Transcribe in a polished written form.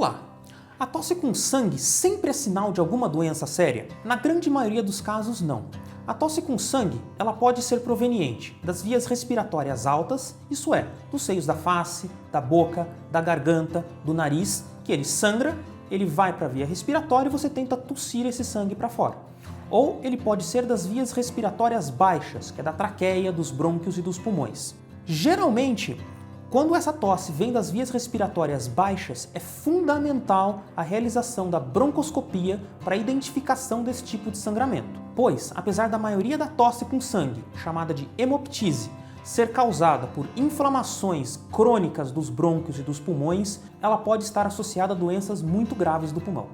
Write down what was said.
Olá! A tosse com sangue sempre é sinal de alguma doença séria? Na grande maioria dos casos, não. A tosse com sangue ela pode ser proveniente das vias respiratórias altas, isso é, dos seios da face, da boca, da garganta, do nariz, que ele sangra, ele vai para a via respiratória e você tenta tossir esse sangue para fora. Ou ele pode ser das vias respiratórias baixas, que é da traqueia, dos brônquios e dos pulmões. Geralmente, quando essa tosse vem das vias respiratórias baixas, é fundamental a realização da broncoscopia para a identificação desse tipo de sangramento. Pois, apesar da maioria da tosse com sangue, chamada de hemoptise, ser causada por inflamações crônicas dos brônquios e dos pulmões, ela pode estar associada a doenças muito graves do pulmão.